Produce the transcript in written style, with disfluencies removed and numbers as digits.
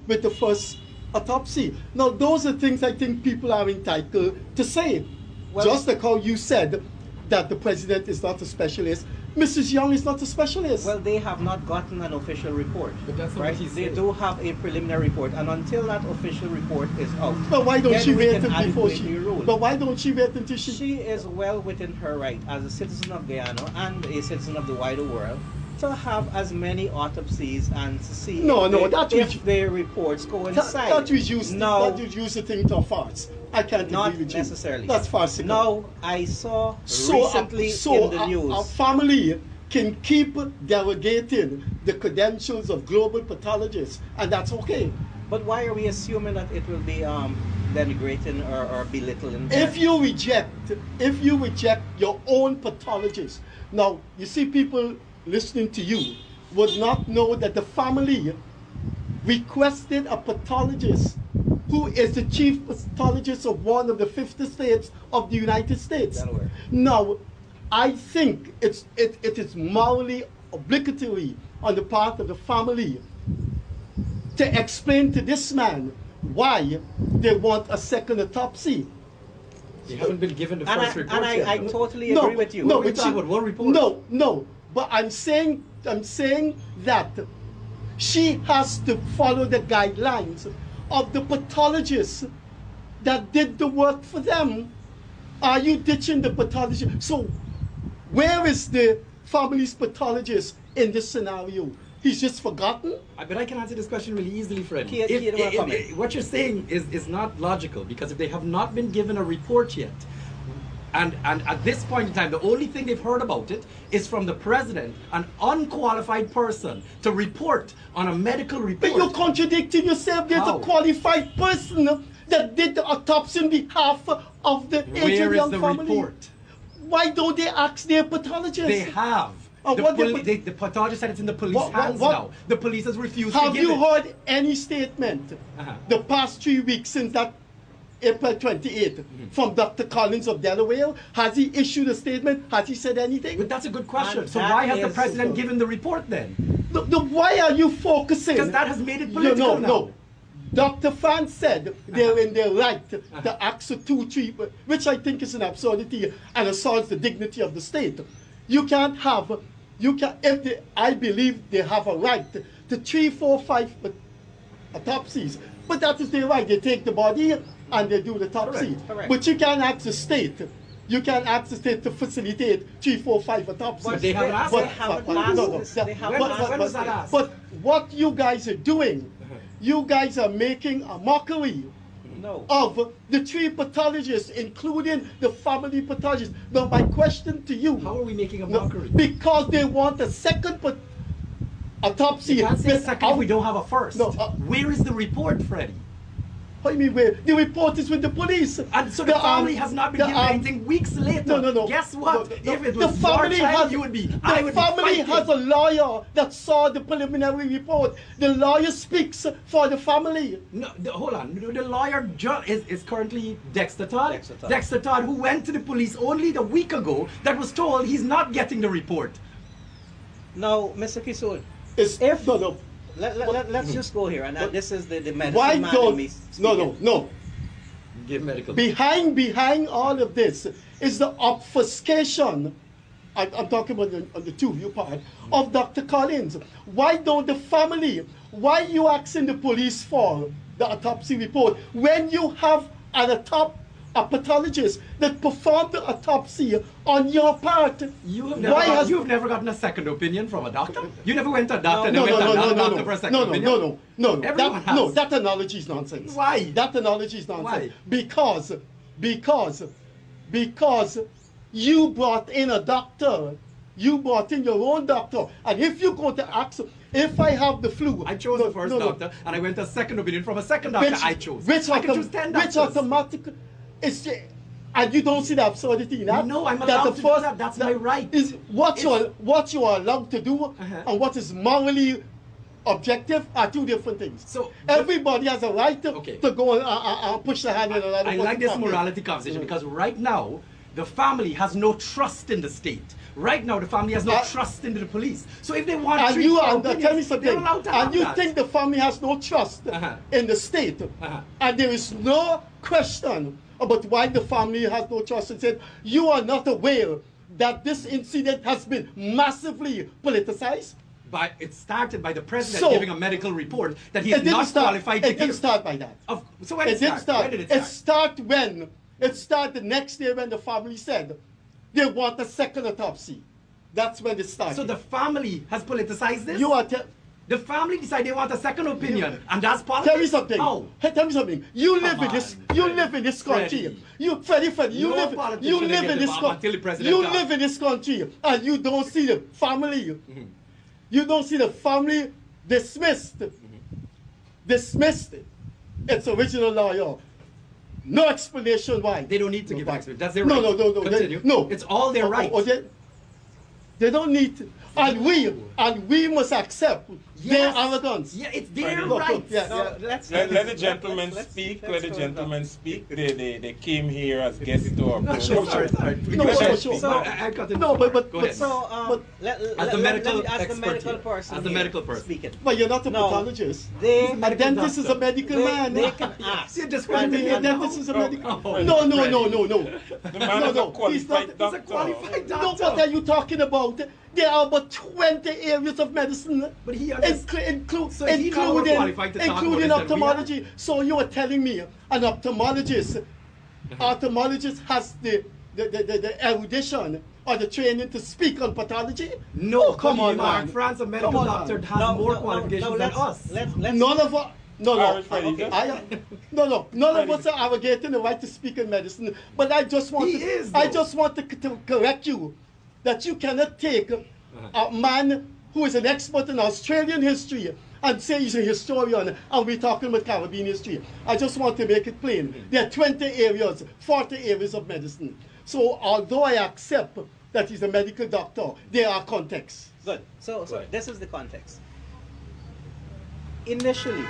with the first autopsy. Now, those are things I think people are entitled to say. Well, just like how you said that the president is not a specialist, Mrs. Younge is not a specialist. Well, they have not gotten an official report. But that's not right? what he's They saying. do have a preliminary report, and until that official report is out, But why don't then she we wait can add it before to she? the rule. But why don't she wait until she? She is well within her right as a citizen of Guyana and a citizen of the wider world to have as many autopsies and to see if their reports coincide. That reduces No, the thing to a farce. I can't not agree with necessarily. you. That's farcical. No, I saw recently in the news. A family can keep delegating the credentials of global pathologists, and that's okay. But why are we assuming that it will be denigrating or belittling? If you reject your own pathologist, now you see people listening to you would not know that the family requested a pathologist who is the chief pathologist of one of the 50 states of the United States. Delaware. Now, I think it is morally obligatory on the part of the family to explain to this man why they want a second autopsy. They haven't been given the first report And yet. I totally agree with you. No, We're talking about one report. No, but I'm saying that she has to follow the guidelines of the pathologists that did the work for them. Are you ditching the pathologist? So where is the family's pathologist in this scenario? He's just forgotten? But I can answer this question really easily, Freddie. What you're saying is not logical, because if they have not been given a report yet, and at this point in time, the only thing they've heard about it is from the president, an unqualified person, to report on a medical report. But you're contradicting yourself. There's How? a qualified person that did the autopsy on behalf of the Where Adrianna is the family. report? Why don't they ask their pathologist? They have. The pathologist said it's in the police hands now. The police has refused to Have give you it. heard any statement the past 3 weeks since that April 28th from Dr. Collins of Delaware? Has he issued a statement? Has he said anything? But that's a good question. And So that why has the is- president given the report then? Why are you focusing? Because that has made it political now. No. Dr. Franz said they're in their right to ask for 2-3, which I think is an absurdity and assaults the dignity of the state. I believe they have a right to 3, 4, 5 autopsies. But that is their right. They take the body and they do the autopsy. Correct. But you can't ask the state. You can't ask the state to facilitate 3, 4, 5 autopsies. But they haven't asked. They haven't asked this. They haven't asked When was that asked? But what you guys are doing, you guys are making a mockery of the 3 pathologists, including the family pathologist. Now, my question to you... How are we making a mockery? Because they want a second autopsy. You can't say second if we don't have a first. No, where is the report, Freddie? What do you mean where? The report is with the police. And so the family has not been given anything weeks later. No. Guess what? If it The was family your child, has, you would be. The family has a lawyer that saw the preliminary report. The lawyer speaks for the family. No, hold on. The lawyer is currently Dexter Todd. Dexter Todd. Dexter Todd, who went to the police only a week ago, that was told he's not getting the report. Now, Mr. Kisson, let's just go here, and this is the medicine Why man don't... in me No. Give medical. Behind all of this is the obfuscation, I'm talking about on the 2 part, of Dr. Collins. Why don't the family, why are you asking the police for the autopsy report when you have a pathologist that performed the autopsy on your part? You've never gotten a second opinion from a doctor? You never went to a doctor No, for a second opinion? No. Everyone has. No, that analogy is nonsense. Why? That analogy is nonsense. Why? Because you brought in a doctor. You brought in your own doctor. And if you go to ask, if I have the flu... I chose the first doctor, and I went to a second opinion from a second doctor I chose. I can choose 10 doctors. Which automatically... And you don't see the absurdity in that? No, I'm allowed to do that. That's my right. Is what you are allowed to do and what is morally objective are 2 different things. So everybody has a right to go and push the hand in another. I like this morality conversation because right now the family has no trust in the state. Right now, the family has no trust in the police. So if they want and you and tell me something, and you think the family has no trust in the state, and there is no question about why the family has no trust. It said you are not aware that this incident has been massively politicized. It started by the president giving a medical report that he is not qualified to give. It didn't start by that. So when did it start? When did it start? It started the next day when the family said they want a second autopsy. That's when it started. So the family has politicized this? The family decided they want a second opinion, and that's politics? Tell me something. How? Hey, tell me something. You live in this country. Freddie, you live in this country. You live in this country, and you don't see the family. You don't see the family dismissed its original lawyer. No explanation why. They don't need to give explanation. That's their right. No. Continue. No. It's all their right. They don't need to. And we must accept their arrogance. Yeah, it's their right. Let the gentleman speak. Let the gentleman speak. They came here as guests to our program. Sure. As the medical person speaking. But you're not a pathologist. A dentist is a medical man. They can ask. A dentist is a medical. No. The man is a qualified doctor. He's a qualified doctor. No, what are you talking about? There are about 20 areas of medicine, but including ophthalmology. So you are telling me an ophthalmologist has the erudition or the training to speak on pathology? No, come on, man. France, a medical doctor has more qualifications than us. None of us. None of us are arrogating the right to speak in medicine. But I just want to correct you that you cannot take a man who is an expert in Australian history and say he's a historian and we're talking about Caribbean history. I just want to make it plain. There are 20 areas, 40 areas of medicine. So although I accept that he's a medical doctor, there are contexts. Good. So this is the context. Initially,